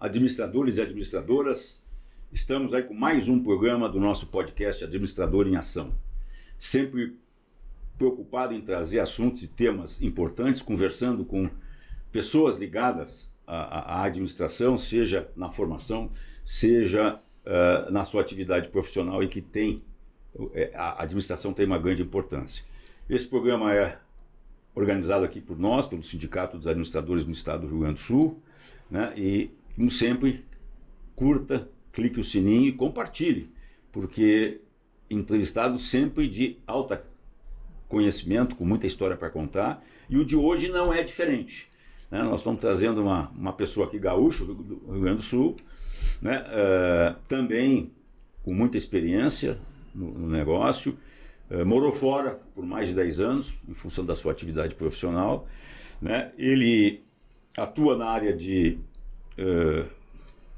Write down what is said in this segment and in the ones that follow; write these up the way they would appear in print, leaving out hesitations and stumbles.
administradores e administradoras. Estamos aí com mais um programa do nosso podcast Administrador em Ação. Sempre preocupado em trazer assuntos e temas importantes, conversando com pessoas ligadas à administração, seja na formação, seja na sua atividade profissional e que a administração tem uma grande importância. Esse programa é organizado aqui por nós, pelo Sindicato dos Administradores do Estado do Rio Grande do Sul, né? E, como sempre, curta, clique o sininho e compartilhe, porque entrevistado sempre de alto conhecimento, com muita história para contar, e o de hoje não é diferente, né? Nós estamos trazendo uma pessoa aqui gaúcho do Rio Grande do Sul, né? Também com muita experiência no negócio, morou fora por mais de 10 anos, em função da sua atividade profissional, né? Ele atua na área de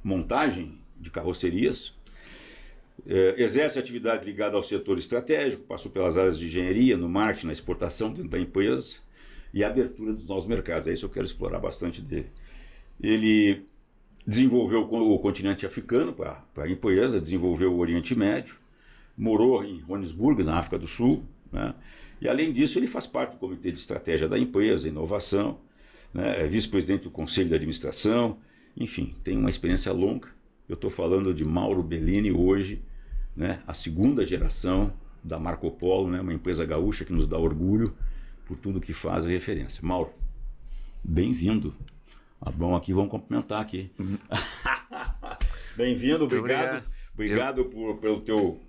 montagem de carrocerias, exerce atividade ligada ao setor estratégico, passou pelas áreas de engenharia, no marketing, na exportação dentro da empresa e a abertura dos novos mercados. É isso que eu quero explorar bastante dele. Ele desenvolveu o continente africano para a empresa, desenvolveu o Oriente Médio, morou em Joanesburgo, na África do Sul, né? E além disso ele faz parte do comitê de estratégia da empresa, inovação, né? É vice-presidente do conselho de administração, enfim, tem uma experiência longa. Eu estou falando de Mauro Bellini hoje, né? A segunda geração da Marco Polo, né? Uma empresa gaúcha que nos dá orgulho por tudo que faz a referência. Mauro, bem-vindo. Bom, aqui vamos cumprimentar aqui. Bem-vindo, obrigado. Obrigado pelo teu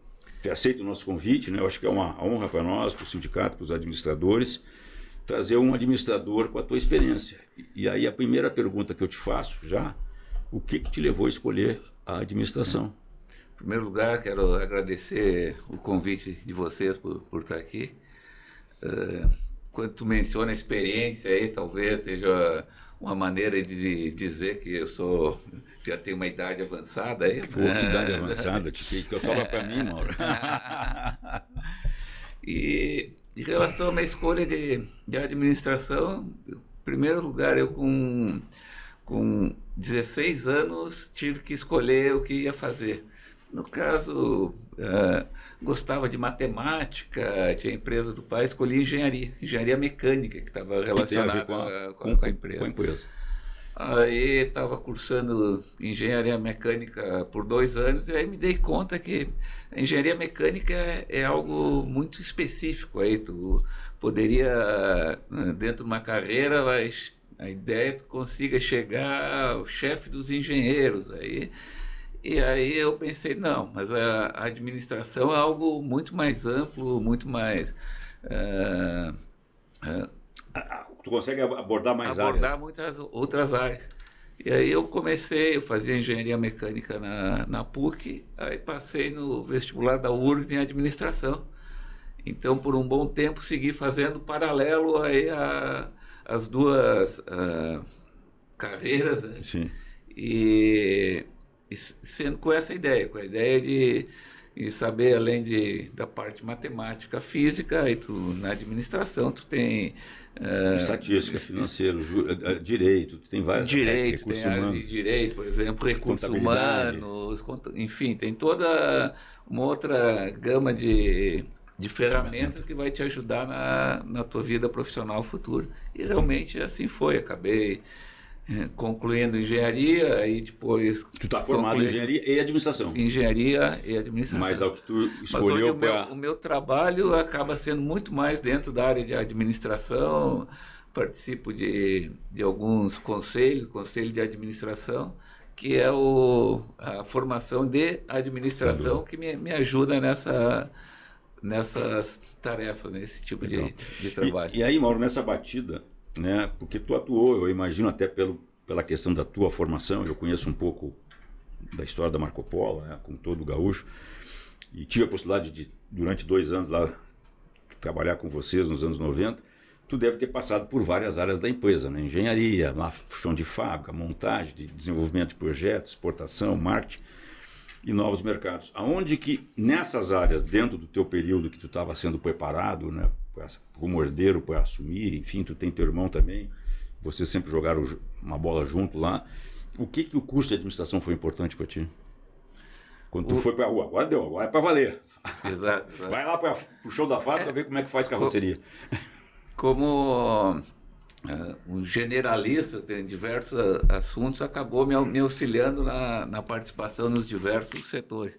ter aceito o nosso convite, né? Eu acho que é uma honra para nós, para o sindicato, para os administradores, trazer um administrador com a tua experiência. E aí a primeira pergunta que eu te faço já, o que te levou a escolher a administração? Em primeiro lugar, quero agradecer o convite de vocês por estar aqui. Quando tu menciona a experiência aí, talvez seja uma maneira de dizer que eu já tenho uma idade avançada aí. Pô, que idade avançada, que eu falo para mim, Mauro. E em relação à minha escolha de administração, em primeiro lugar, eu com 16 anos tive que escolher o que ia fazer. No caso, gostava de matemática, tinha a empresa do pai, escolhi engenharia mecânica, que estava relacionada com a empresa. Com a empresa. Aí estava cursando engenharia mecânica por 2 anos e aí me dei conta que a engenharia mecânica é algo muito específico. Aí tu poderia, dentro de uma carreira, a ideia é que tu consiga chegar ao chefe dos engenheiros. E aí eu pensei, não, mas a administração é algo muito mais amplo, muito mais... Tu consegue abordar mais áreas? Abordar muitas outras áreas. E aí eu fazia engenharia mecânica na PUC, aí passei no vestibular da URGS em administração. Então, por um bom tempo, segui fazendo paralelo aí as duas carreiras, né? Sim. E sendo com essa ideia, com a ideia de saber, além da parte matemática, física, aí na administração tu tem... estatística, financeira, direito, tu tem vários recursos humanos. Área de direito, por exemplo, recursos humanos, enfim, tem toda uma outra gama de ferramentas que vai te ajudar na tua vida profissional futura. E realmente assim foi, acabei concluindo engenharia, aí depois... Tu está formado em engenharia e administração. Engenharia e administração. Mas é o que tu escolheu para... O meu trabalho acaba sendo muito mais dentro da área de administração, participo de alguns conselho de administração, que é a formação de administração que me ajuda nessas tarefas, nesse tipo de trabalho. E aí, Mauro, nessa batida, né, porque tu atuou, eu imagino até pela questão da tua formação, eu conheço um pouco da história da Marco Polo, né, como todo gaúcho, e tive a possibilidade de, durante 2 anos lá, trabalhar com vocês nos anos 90, tu deve ter passado por várias áreas da empresa, né, engenharia, chão de fábrica, montagem, de desenvolvimento de projetos, exportação, marketing e novos mercados. Aonde que nessas áreas, dentro do teu período que tu estava sendo preparado, né, como herdeiro para assumir, enfim, tu tem teu irmão também, vocês sempre jogaram uma bola junto lá, O que o curso de administração foi importante para ti? Quando tu foi para a rua, agora deu, agora é para valer. Exato. Vai lá para o show da fábrica ver como é que faz carroceria. Como um generalista em diversos assuntos, acabou me auxiliando na participação nos diversos setores.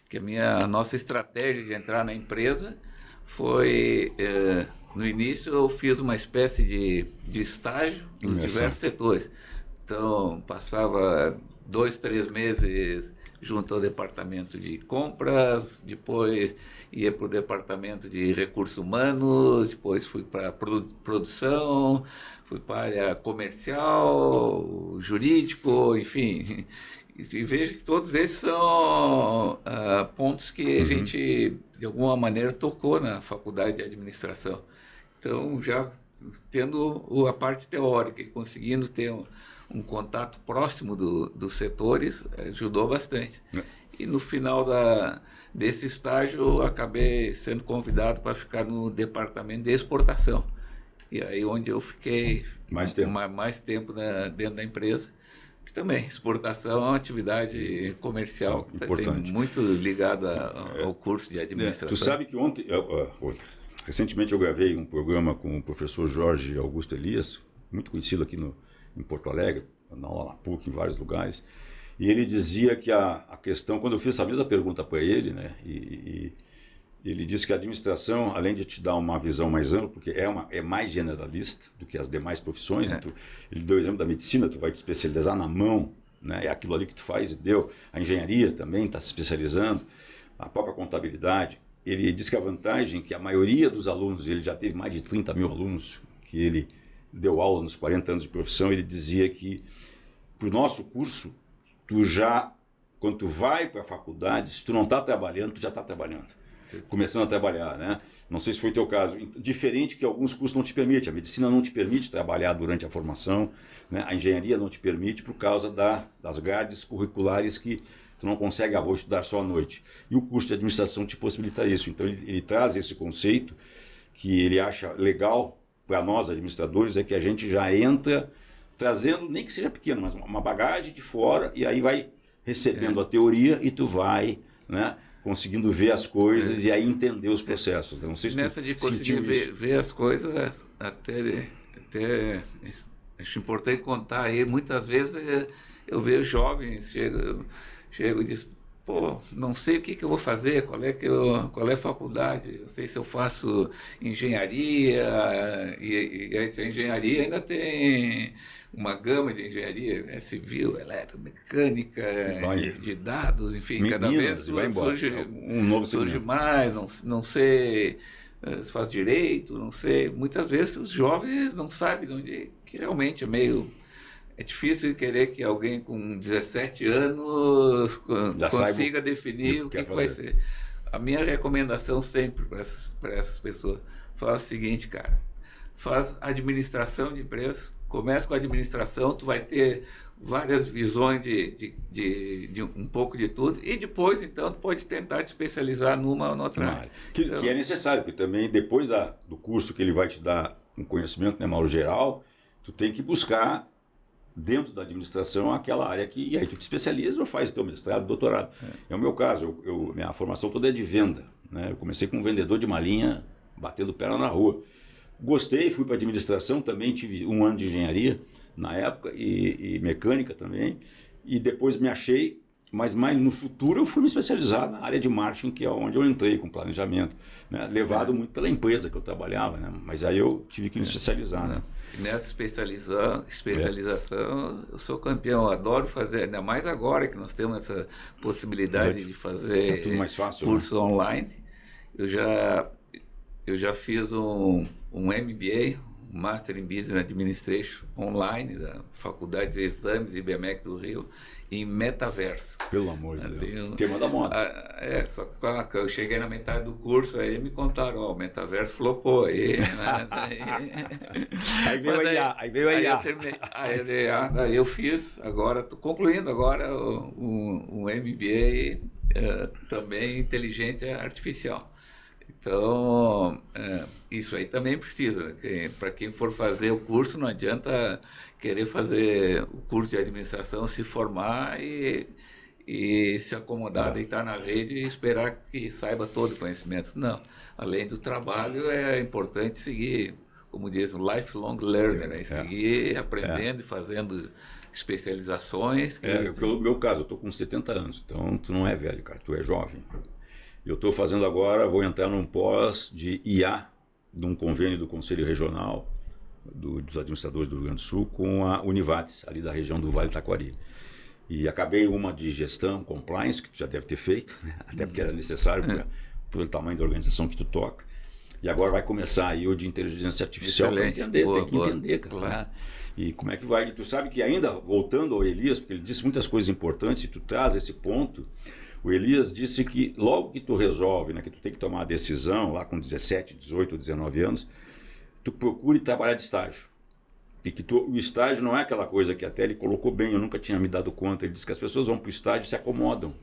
Que a nossa estratégia de entrar na empresa foi, no início eu fiz uma espécie de estágio nos diversos setores. Então, passava 2, 3 meses junto ao departamento de compras, depois ia para o departamento de recursos humanos, depois fui para produção, fui para a área comercial, jurídico, enfim. E vejo que todos esses são pontos que a gente, de alguma maneira, tocou na faculdade de administração. Então, já tendo a parte teórica e conseguindo ter um contato próximo dos setores, ajudou bastante. E no final desse estágio, eu acabei sendo convidado para ficar no departamento de exportação. E aí onde eu fiquei mais tempo dentro da empresa. Que também, exportação é uma atividade comercial que tem muito ligada ao curso de administração. Tu sabe que recentemente eu gravei um programa com o professor Jorge Augusto Elias, muito conhecido aqui em Porto Alegre, na PUC, em vários lugares, e ele dizia que a questão, quando eu fiz essa mesma pergunta para ele, né, e ele disse que a administração, além de te dar uma visão mais ampla, porque é mais generalista do que as demais profissões, ele deu o exemplo da medicina, tu vai te especializar na mão, né, é aquilo ali que tu faz, a engenharia também está se especializando, a própria contabilidade. Ele disse que a vantagem é que a maioria dos alunos, ele já teve mais de 30 mil alunos, que ele deu aula nos 40 anos de profissão, ele dizia que para o nosso curso, quando tu vai para a faculdade, se tu não está trabalhando, tu já está trabalhando. Começando a trabalhar, né? Não sei se foi o teu caso. Diferente que alguns cursos não te permitem. A medicina não te permite trabalhar durante a formação, né? A engenharia não te permite por causa das grades curriculares que tu não consegue, vou estudar só à noite. E o curso de administração te possibilita isso. Então ele traz esse conceito que ele acha legal para nós administradores, é que a gente já entra trazendo, nem que seja pequeno, mas uma bagagem de fora, e aí vai recebendo a teoria e tu vai, né, conseguindo ver as coisas e aí entender os processos. Não sei se nessa de conseguir ver as coisas, até acho importante contar aí, muitas vezes eu vejo jovens, chegam e dizem, pô, não sei o que eu vou fazer, qual é a faculdade, eu sei se eu faço engenharia, e a engenharia ainda tem uma gama de engenharia, civil, eletromecânica, de dados, enfim, cada vez surge mais, não sei se faz direito, não sei, muitas vezes os jovens não sabem de onde, que realmente é meio... É difícil querer que alguém com 17 anos consiga definir o que vai ser. A minha recomendação sempre para essas pessoas, faz o seguinte, cara, faz administração de empresas, começa com a administração, tu vai ter várias visões de um pouco de tudo, e depois, então, tu pode tentar te especializar numa ou noutra área. Que é necessário, porque também depois do curso que ele vai te dar um conhecimento, né, Mauro, geral, tu tem que buscar dentro da administração aquela área e aí tu te especializa ou faz o teu mestrado, doutorado. É o meu caso, minha formação toda é de venda, né? Eu comecei como vendedor de malinha, batendo perna na rua. Gostei, fui para administração, também tive 1 ano de engenharia na época e mecânica também, e depois me achei, mas mais no futuro eu fui me especializar na área de marketing, que é onde eu entrei com planejamento, né? Levado muito pela empresa que eu trabalhava, né? Mas aí eu tive que me especializar, né? Nessa especialização, eu sou campeão, eu adoro fazer, ainda mais agora que nós temos essa possibilidade de fazer tudo mais fácil, cursos online. Eu já fiz um MBA, um Master in Business Administration online, da Faculdade de Exames IBMEC do Rio, em metaverso. Pelo amor de Deus. Tema da moda. Só que quando eu cheguei na metade do curso, aí me contaram, o metaverso flopou aí. Aí veio a IA. Aí eu fiz, agora, estou concluindo agora um MBA também em inteligência artificial. Então, Isso aí também precisa. Para quem for fazer o curso, não adianta querer fazer o curso de administração, se formar e se acomodar, deitar na rede e esperar que saiba todo o conhecimento. Não. Além do trabalho, é importante seguir, como diz, um lifelong learner, né? Seguir aprendendo e fazendo especializações. No meu caso, eu estou com 70 anos, então tu não é velho, cara, tu é jovem. Eu estou fazendo agora, vou entrar num pós de IA, de um convênio do Conselho Regional dos Administradores do Rio Grande do Sul com a Univates, ali da região do Vale do Taquari. E acabei uma de gestão, compliance, que tu já deve ter feito, né? Até porque era necessário pelo tamanho da organização que tu toca. E agora vai começar aí o de inteligência artificial para entender, tem que entender, cara. Claro. E como é que vai? E tu sabe que ainda, voltando ao Elias, porque ele disse muitas coisas importantes, e tu traz esse ponto, o Elias disse que logo que tu resolve, né, que tu tem que tomar a decisão, lá com 17, 18, 19 anos, tu procure trabalhar de estágio. E que o estágio não é aquela coisa que até ele colocou bem, eu nunca tinha me dado conta. Ele disse que as pessoas vão para o estágio e se acomodam.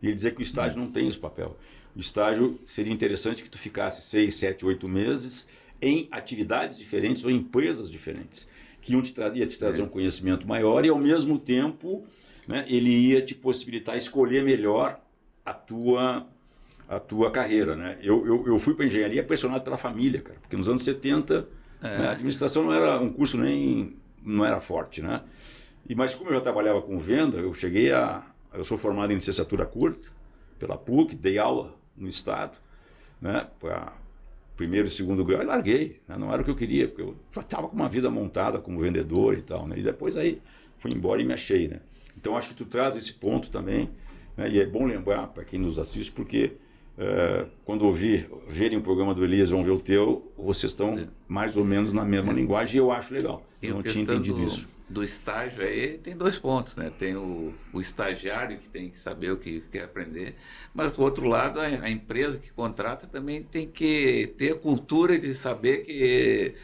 E ele dizia que o estágio não tem esse papel. O estágio seria interessante que tu ficasse 6, 7, 8 meses em atividades diferentes ou em empresas diferentes, que iam te trazer um conhecimento maior e, ao mesmo tempo, né, ele ia te possibilitar escolher melhor a tua carreira. Né? Eu fui para a engenharia pressionado pela família, cara, porque nos anos 70... Né? A administração não era um curso não era forte, né? Mas como eu já trabalhava com venda, eu sou formado em licenciatura curta pela PUC, dei aula no estado, né? Para primeiro e segundo grau e larguei, né? Não era o que eu queria, porque eu já estava com uma vida montada como vendedor e tal, né? E depois aí fui embora e me achei, né? Então acho que tu traz esse ponto também, né? E é bom lembrar para quem nos assiste, porque quando verem o programa do Elias, vão ver o teu, vocês estão mais ou menos na mesma linguagem, e eu acho legal. Eu não tinha entendido isso. Do estágio aí tem 2 pontos, né? Tem o estagiário que tem que saber o que quer aprender, mas do outro lado, a empresa que contrata também tem que ter a cultura de saber que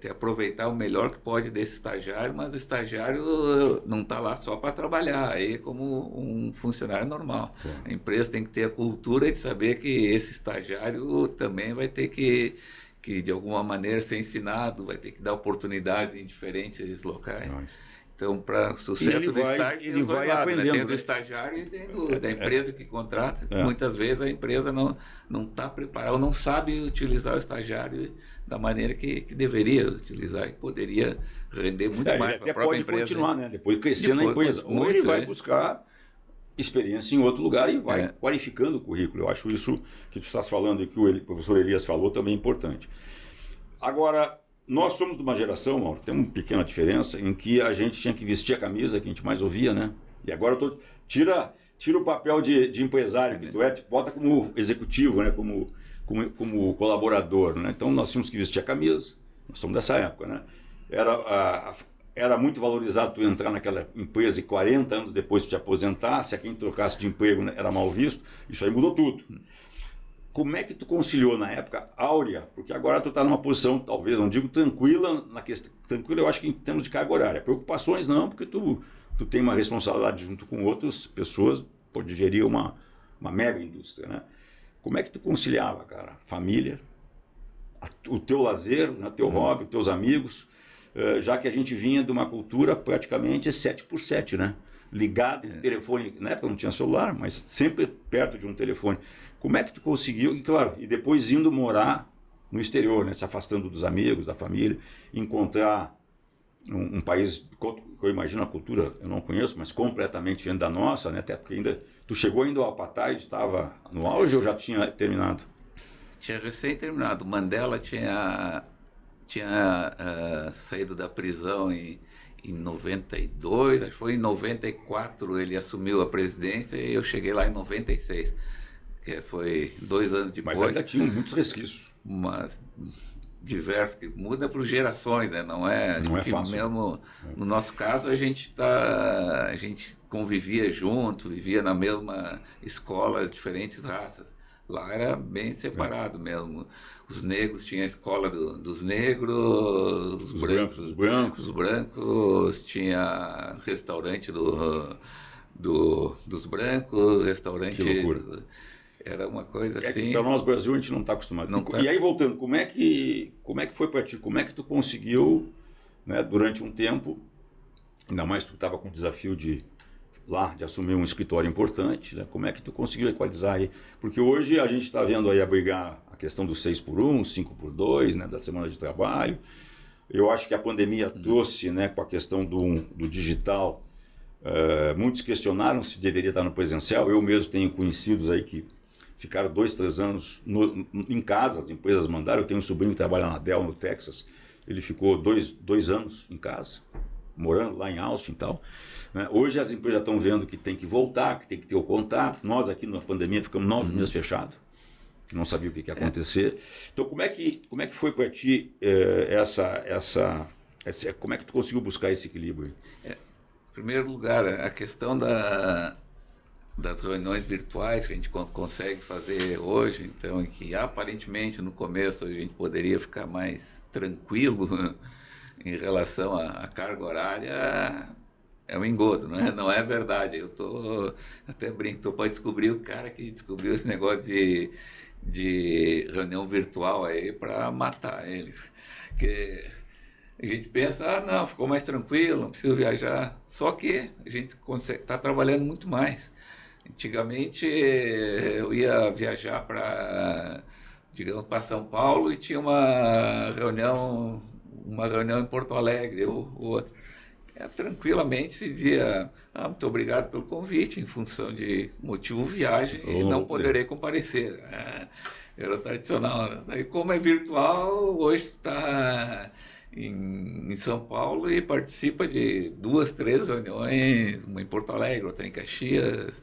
aproveitar o melhor que pode desse estagiário, mas o estagiário não está lá só para trabalhar, aí como um funcionário normal. A empresa tem que ter a cultura de saber que esse estagiário também vai ter que de alguma maneira ser ensinado, vai ter que dar oportunidades em diferentes locais. Nossa. Então, para o sucesso do estágio, ele vai aprendendo. Né? Tem do estagiário e tem da empresa que contrata. Muitas vezes a empresa não está preparada, ou não sabe utilizar o estagiário da maneira que deveria utilizar e poderia render muito mais para a própria empresa. Ele pode continuar, né? Depois crescer na empresa. Ou ele vai buscar experiência em outro lugar e vai qualificando o currículo. Eu acho isso que tu estás falando e que o professor Elias falou também importante. Agora, nós somos de uma geração, Mauro, tem uma pequena diferença, em que a gente tinha que vestir a camisa que a gente mais ouvia, né? E agora tira o papel de empresário que tu é, bota como executivo, né? Como colaborador, né? Então nós tínhamos que vestir a camisa, nós somos dessa época, né? Era muito valorizado tu entrar naquela empresa e 40 anos depois tu te aposentar, se a quem trocasse de emprego, né, era mal visto, isso aí mudou tudo. Como é que tu conciliou na época áurea? Porque agora tu está numa posição, talvez, não digo tranquila, tranquila eu acho que em termos de carga horária. Preocupações não, porque tu tem uma responsabilidade junto com outras pessoas, pode gerir uma mega indústria, né? Como é que tu conciliava, cara? Família, o teu lazer, né, teu hobby, teus amigos, já que a gente vinha de uma cultura praticamente 7x7, né? Ligado, telefone, na época não tinha celular, mas sempre perto de um telefone. Como é que tu conseguiu, e claro, e depois indo morar no exterior, né? Se afastando dos amigos, da família, encontrar um país que eu imagino a cultura, eu não conheço, mas completamente diferente da nossa, né? Até porque tu chegou ainda ao apartheid, estava no auge ou já tinha terminado? Tinha recém terminado. Mandela tinha saído da prisão em 92, acho que foi em 94 ele assumiu a presidência e eu cheguei lá em 96, que foi 2 anos depois. Mas ainda tinham muitos resquícios. Mas diversos, que muda por gerações, né? Não é fácil. Mesmo, no nosso caso, a gente convivia junto, vivia na mesma escola, diferentes raças. Lá era bem separado mesmo. Os negros tinham a escola dos negros, os brancos tinha restaurante dos brancos, restaurante... Que loucura. era uma coisa assim. Para nós, Brasil, a gente não está acostumado. Não tá. E aí, voltando, como é que foi para ti? Como é que tu conseguiu, né, durante um tempo, ainda mais tu estava com o desafio de assumir um escritório importante, né? Como é que tu conseguiu equalizar aí? Porque hoje a gente está vendo aí abrigar a questão do 6x1, 5x2, né, da semana de trabalho. Eu acho que a pandemia trouxe, né, com a questão do digital, muitos questionaram se deveria estar no presencial. Eu mesmo tenho conhecidos aí que ficaram 2, 3 anos em casa, as empresas mandaram. Eu tenho um sobrinho que trabalha na Dell, no Texas. Ele ficou 2 anos em casa, morando lá em Austin e tal. Hoje as empresas estão vendo que tem que voltar, que tem que ter o contato. Nós aqui na pandemia ficamos 9 meses fechados, não sabia o que ia acontecer. Então como é que foi para ti como é que tu conseguiu buscar esse equilíbrio? Em primeiro lugar, a questão das reuniões virtuais que a gente consegue fazer hoje, então, que aparentemente no começo a gente poderia ficar mais tranquilo em relação à carga horária, é um engodo, não é verdade. Eu até brinco, para descobrir o cara que descobriu esse negócio de reunião virtual aí para matar ele. Porque a gente pensa, não, ficou mais tranquilo, não preciso viajar. Só que a gente está trabalhando muito mais. Antigamente eu ia viajar para São Paulo e tinha uma reunião em Porto Alegre ou outra. Tranquilamente se dizia, muito obrigado pelo convite, em função de motivo viagem, e não poderei comparecer. Era tradicional. Aí, como é virtual, hoje está em São Paulo e participa de 2, 3 reuniões, uma em Porto Alegre, outra em Caxias.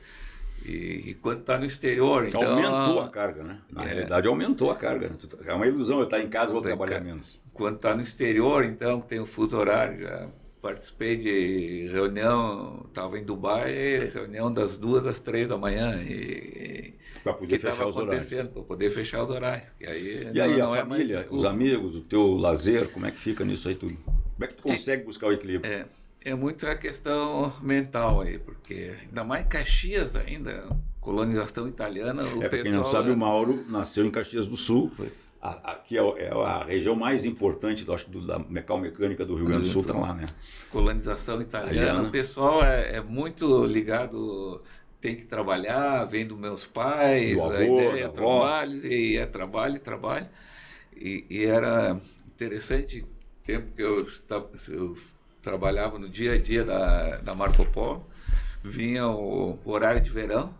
E quando está no exterior, então... Aumentou a carga, né? Na realidade, aumentou a carga. É uma ilusão eu estar em casa ou trabalhar menos. Quando está no exterior, então, tem o fuso horário. Já participei de reunião, estava em Dubai, reunião das 2 às 3 da manhã. Para poder fechar os horários. Para poder fechar os horários. E aí, a família, os amigos, o teu lazer, como é que fica nisso aí tudo? Como é que tu consegue buscar o equilíbrio? É muito a questão mental aí, porque ainda mais Caxias ainda, colonização italiana, o pessoal... Para quem não sabe, o Mauro nasceu em Caxias do Sul. Aqui é a região mais importante, acho, da metal mecânica do Rio Grande do Sul, está lá, né? Colonização italiana. O pessoal é muito ligado, tem que trabalhar, vem dos meus pais, do avô, a ideia é trabalho, e é trabalho. E era interessante, o tempo que eu trabalhava no dia a dia da Marco Polo, vinha o horário de verão.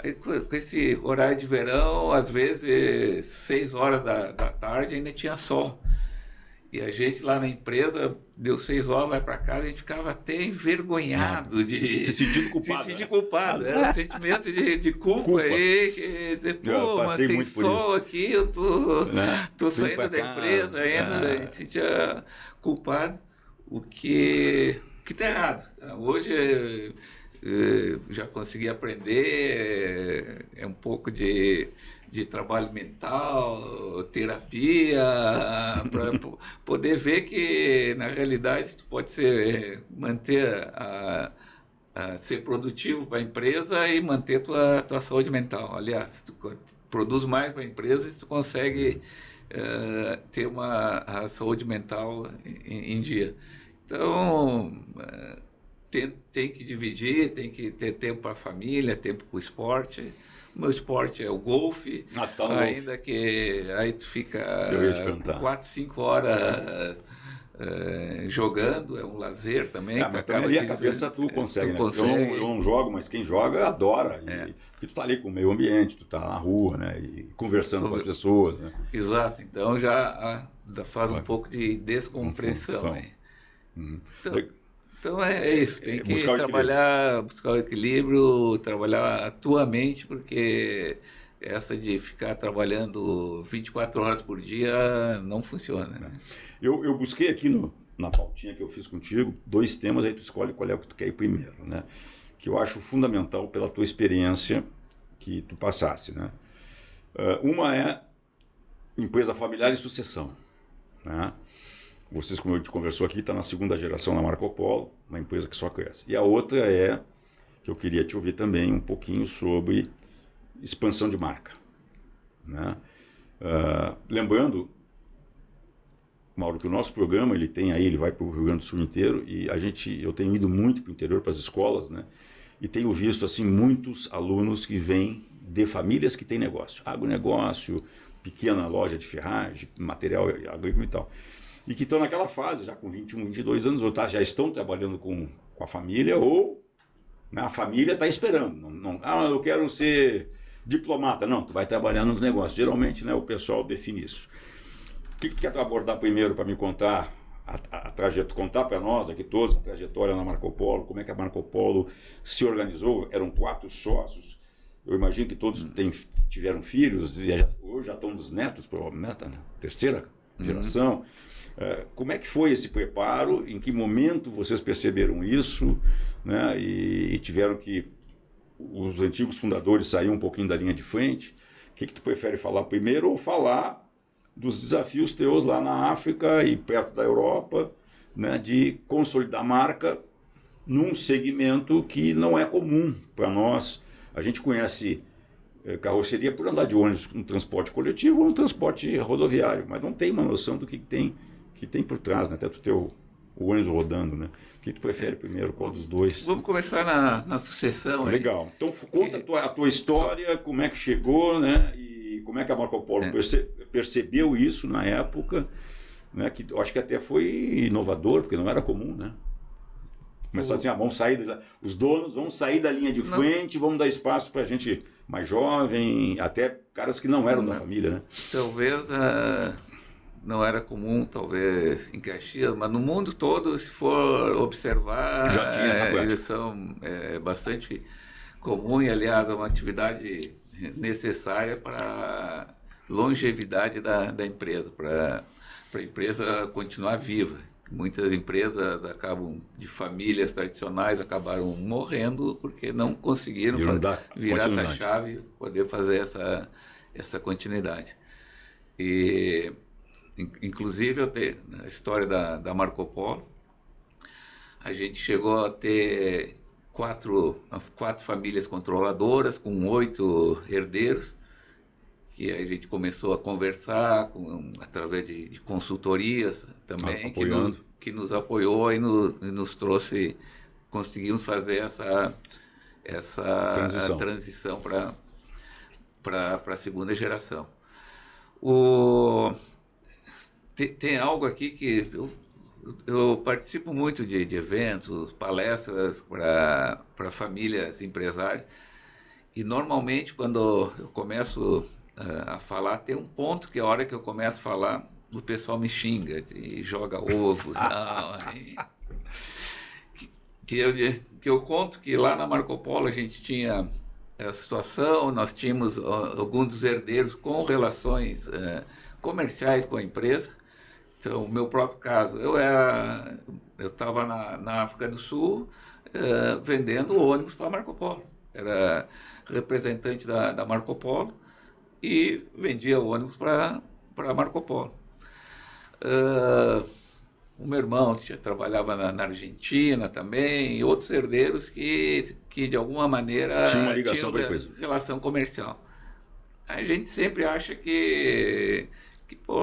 Aí, com esse horário de verão, às vezes 6 horas da tarde ainda tinha sol. E a gente lá na empresa, deu 6 horas, vai para casa, a gente ficava até envergonhado de... Se sentindo culpado. Se sentir culpado. Era um sentimento de culpa. Aí, que dizer, pô, mas tem sol aqui, eu tô saindo da empresa ainda, a gente se sentia culpado. O que está errado. Hoje já consegui aprender, um pouco de trabalho mental, terapia, para poder ver que, na realidade, tu pode manter ser produtivo para a empresa e manter tua saúde mental. Aliás, tu produz mais para a empresa se tu consegue ter a saúde mental em dia. Então, tem que dividir, tem que ter tempo para a família, tempo para o esporte. O meu esporte é o golfe, tu tá no ainda golfe. Que aí tu fica 4, 5 horas jogando, é um lazer também. Mas também a cabeça tu consegue, né? Eu não jogo, mas quem joga adora. Porque tu tá ali com o meio ambiente, tu tá na rua, né? E conversando com as pessoas, né? Exato, então já faz um pouco de descompressão aí. Então é isso, tem que buscar o equilíbrio, trabalhar a tua mente, porque essa de ficar trabalhando 24 horas por dia não funciona. Né? Eu busquei aqui na pautinha que eu fiz contigo 2 temas, aí tu escolhe qual é o que tu quer ir primeiro, né? Que eu acho fundamental pela tua experiência que tu passasse, né? Uma é empresa familiar e sucessão, né? Vocês, como a gente conversou aqui, está na 2ª geração na Marco Polo, uma empresa que só cresce. E a outra é, que eu queria te ouvir também um pouquinho sobre expansão de marca, né? Lembrando, Mauro, que o nosso programa ele vai para o Rio Grande do Sul inteiro e eu tenho ido muito para o interior, para as escolas, né? E tenho visto assim muitos alunos que vêm de famílias que têm negócio, agronegócio, pequena loja de ferragem, material agrícola e tal, e que estão naquela fase já com 21, 22 anos, ou já estão trabalhando com a família, ou, né, a família está esperando. Eu quero ser diplomata. Não, tu vai trabalhar nos negócios. Geralmente, né, o pessoal define isso. O que quer abordar primeiro para me contar a trajetória, contar para nós aqui todos a trajetória na Marco Polo, como é que a Marco Polo se organizou? Eram 4 sócios. Eu imagino que todos tiveram filhos, hoje já estão nos netos, provavelmente, né? Terceira geração. Como é que foi esse preparo? Em que momento vocês perceberam isso, né? E tiveram que os antigos fundadores saíram um pouquinho da linha de frente? O que tu prefere falar primeiro ou falar dos desafios teus lá na África e perto da Europa, né, de consolidar a marca num segmento que não é comum para nós? A gente conhece carroceria por andar de ônibus no transporte coletivo ou no transporte rodoviário, mas não tem uma noção do que tem por trás, né? Até tu ter o ônibus rodando, né? O que tu prefere primeiro, qual dos dois? Vamos começar na sucessão. Legal. Aí. Então conta a tua história, como é que chegou, né? E como é que a Marco Polo percebeu isso na época, né? Que eu acho que até foi inovador, porque não era comum, né? Começar assim, os donos vão sair da linha de frente, vamos dar espaço para gente mais jovem, até caras que não eram da família, né? Talvez não era comum, talvez em Caxias, mas no mundo todo, se for observar, já tinha essa prática. Eles são bastante comum e, aliás, é uma atividade necessária para a longevidade da empresa, para a empresa continuar viva. Muitas empresas de famílias tradicionais acabaram morrendo porque não conseguiram virar essa chave, poder fazer essa continuidade. E, inclusive, na história da Marco Polo, a gente chegou a ter quatro famílias controladoras com 8 herdeiros, que a gente começou a conversar através de consultorias também, que nos apoiou e nos trouxe, conseguimos fazer essa transição para a segunda geração. Tem algo aqui que eu participo muito de eventos, palestras para famílias empresárias, e normalmente quando eu começo a falar, tem um ponto que a hora que eu começo a falar, o pessoal me xinga e joga ovos. Que eu conto que lá na Marco Polo a gente tinha a situação, nós tínhamos alguns dos herdeiros com relações comerciais com a empresa. Então, o meu próprio caso, eu estava na África do Sul vendendo ônibus para a Marco Polo. Era representante da Marco Polo e vendia ônibus para a Marco Polo. O meu irmão trabalhava na Argentina também, e outros herdeiros que de alguma maneira tinha uma ligação com a empresa, relação comercial. A gente sempre acha que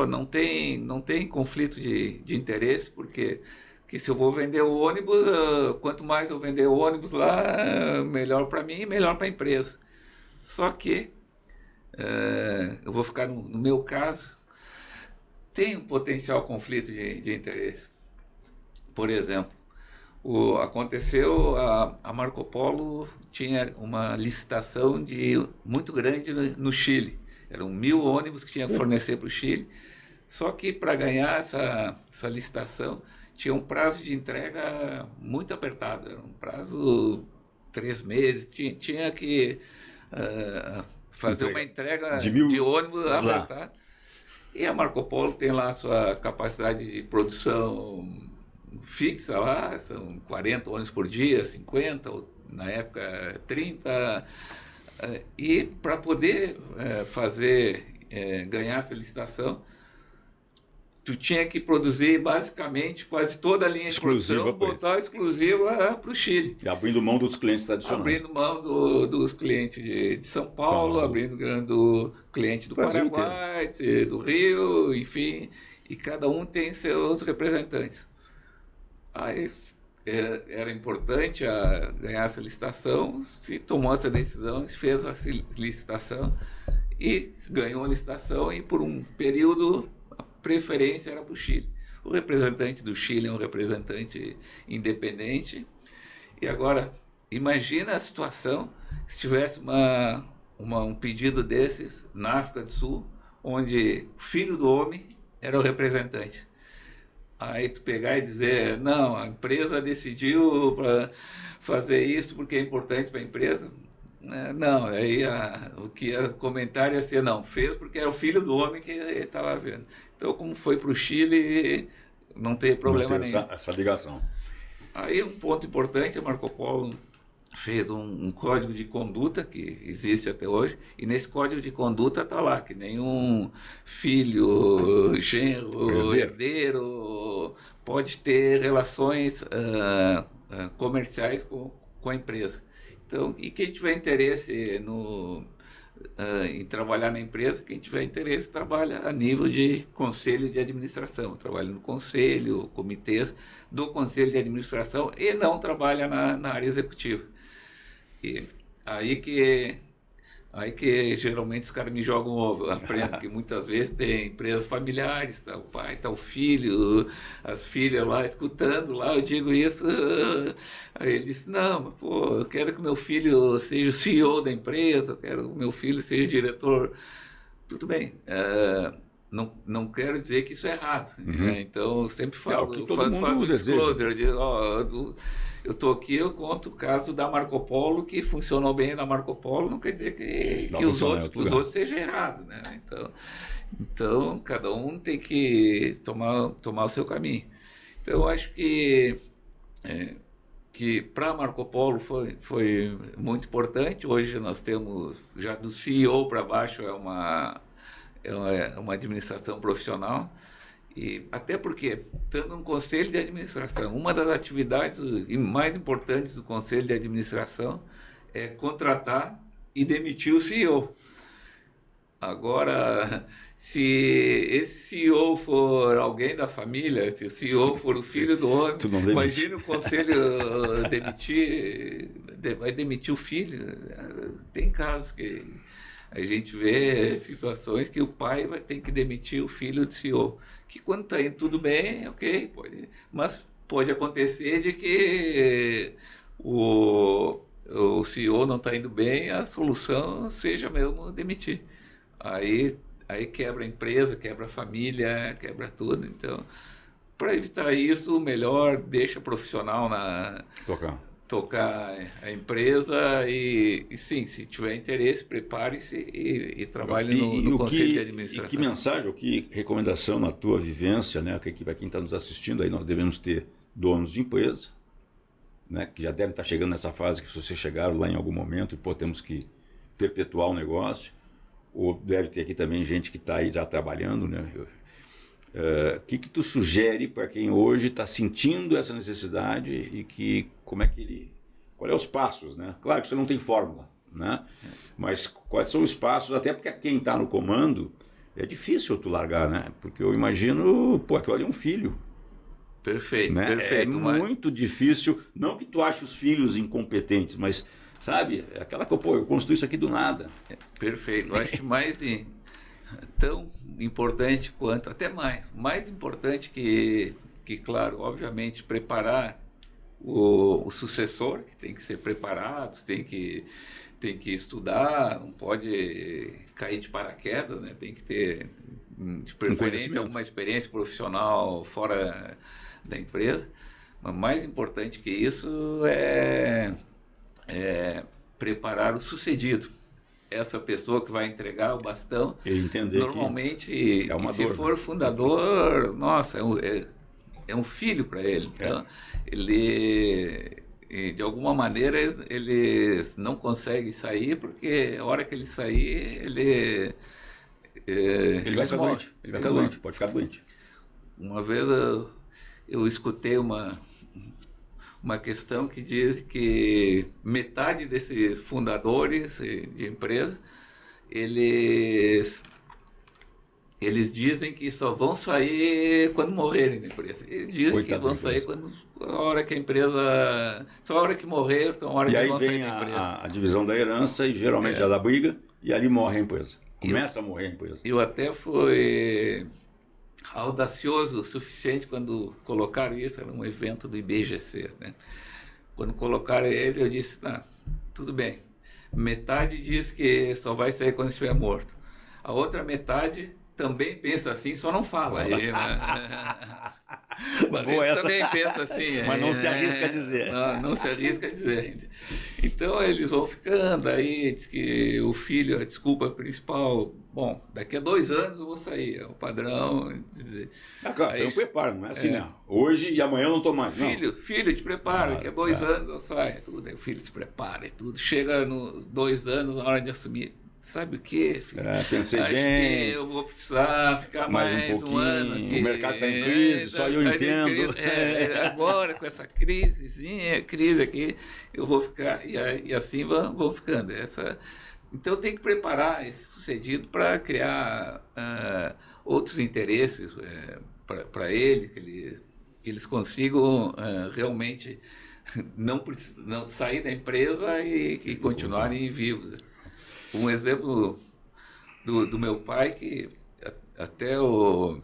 não tem conflito de interesse, porque se eu vou vender o ônibus, quanto mais eu vender o ônibus lá, melhor para mim e melhor para a empresa. Só que, eu vou ficar no meu caso, tem um potencial conflito de interesse. Por exemplo, aconteceu, a Marco Polo tinha uma licitação muito grande no Chile. Eram 1.000 ônibus que tinha que fornecer para o Chile. Só que para ganhar essa licitação, tinha um prazo de entrega muito apertado. Era um prazo 3 meses. Tinha que fazer uma entrega de ônibus apertada. E a Marco Polo tem lá a sua capacidade de produção fixa lá, são 40 ônibus por dia, 50, ou na época 30. E para poder ganhar essa licitação, tu tinha que produzir basicamente quase toda a linha de produção, botar exclusiva para o Chile. E abrindo mão dos clientes tradicionais. Abrindo mão dos clientes de São Paulo, abrindo mão do cliente do Paraguai, do Rio, enfim, e cada um tem seus representantes. Aí era importante ganhar essa licitação, se tomou essa decisão, fez a licitação e ganhou a licitação, e por um período a preferência era para o Chile. O representante do Chile é um representante independente. E agora, imagina a situação se tivesse um pedido desses na África do Sul, onde o filho do homem era o representante. Aí tu pegar e dizer, não, a empresa decidiu para fazer isso porque é importante para a empresa. Não, aí o comentário ia ser, não, fez porque é o filho do homem que estava vendo. Então, como foi para o Chile, não tem problema nenhum. Essa ligação. Aí um ponto importante, a Marco Polo fez um código de conduta que existe até hoje, e nesse código de conduta está lá que nenhum filho, genro, herdeiro pode ter relações comerciais com a empresa. Então, e quem tiver interesse em trabalhar na empresa, quem tiver interesse trabalha a nível de conselho de administração, trabalha no conselho, comitês do conselho de administração, e não trabalha na área executiva. E aí que geralmente os caras me jogam ovo, aprendo que muitas vezes tem empresas familiares, tá o pai, tá o filho, as filhas lá escutando lá, eu digo isso, aí ele disse, não, mas pô, eu quero que meu filho seja o CEO da empresa, eu quero que meu filho seja diretor, tudo bem, não quero dizer que isso é errado, né? Então eu sempre falo, faço um disclosure, eu digo, eu estou aqui, eu conto o caso da Marco Polo, que funcionou bem na Marco Polo, não quer dizer que os outros sejam errados, né? Então, cada um tem que tomar o seu caminho. Então, eu acho que para a Marco Polo foi muito importante. Hoje nós temos, já do CEO para baixo, é uma administração profissional. E até porque, estando no conselho de administração, uma das atividades mais importantes do conselho de administração é contratar e demitir o CEO. Agora, se esse CEO for alguém da família, se o CEO for o filho do homem, imagina o conselho vai demitir o filho. Tem casos que a gente vê situações que o pai vai ter que demitir o filho do CEO. Que quando está indo tudo bem, ok, mas pode acontecer de que o CEO não está indo bem, a solução seja mesmo demitir. Aí quebra a empresa, quebra a família, quebra tudo. Então, para evitar isso, melhor deixa profissional tocar a empresa e sim, se tiver interesse, prepare-se e trabalhe no conselho de administração. E que mensagem, ou que recomendação na tua vivência, né? Que para quem está nos assistindo, aí nós devemos ter donos de empresa, né? Que já devem estar chegando nessa fase que se vocês chegaram lá em algum momento, temos que perpetuar o negócio, ou deve ter aqui também gente que está aí já trabalhando, né? Que tu sugere para quem hoje está sentindo essa necessidade e qual é os passos, né? Claro que você não tem fórmula, né? Mas quais são os passos, até porque quem está no comando é difícil tu largar, né? Porque eu imagino, aquilo ali é um filho. Perfeito, né? perfeito. Muito difícil, não que tu ache os filhos incompetentes, mas, sabe, aquela que eu construí isso aqui do nada. Perfeito, eu acho mais tão importante quanto, até mais importante que claro, obviamente, preparar o sucessor, que tem que ser preparado, tem que estudar, não pode cair de paraquedas, né? Tem que ter, de preferência, alguma experiência profissional fora da empresa. Mas mais importante que isso é preparar o sucedido. Essa pessoa que vai entregar o bastão, normalmente, se for fundador, nossa, é um filho para ele. Então, ele, de alguma maneira, eles não conseguem sair, porque a hora que ele sair, ele vai ficar doente. Ele vai ficar doente, pode ficar doente. Uma vez eu escutei uma questão que diz que metade desses fundadores de empresa, eles dizem que só vão sair quando morrerem da empresa. Eles dizem Coitado que vão sair quando a hora que a empresa... Só a hora que morrer, só a hora E que aí vão sair vem da empresa. a divisão da herança e geralmente já dá briga e ali morre a empresa. Começa a morrer a empresa. Eu até fui audacioso o suficiente quando colocaram isso, era um evento do IBGC, né? Quando colocaram ele, eu disse, tudo bem, metade diz que só vai sair quando estiver morto. A outra metade também pensa assim, só não fala. Mas Boa essa. também pensa assim. Mas não se arrisca a dizer. Não se arrisca a dizer. Então eles vão ficando, aí diz que o filho, a desculpa principal, bom, daqui a 2 anos eu vou sair, é o padrão. Dizer. Claro, tem um preparo, não é assim, né? Hoje e amanhã eu não estou mais. Filho, te prepara, daqui a 2 anos eu saio. Tudo. Aí o filho se prepara e tudo. Chega nos 2 anos, na hora de assumir. Sabe o que, filho? Pensei Acho bem. que eu vou precisar ficar mais um pouquinho. ano aqui. O mercado está em crise, só eu entendo. Agora, com essa crise aqui, eu vou ficar. E assim vão ficando. Então tem que preparar esse sucedido para criar outros interesses para ele, que eles consigam realmente não sair da empresa e continuarem vivos. Um exemplo do meu pai, que até o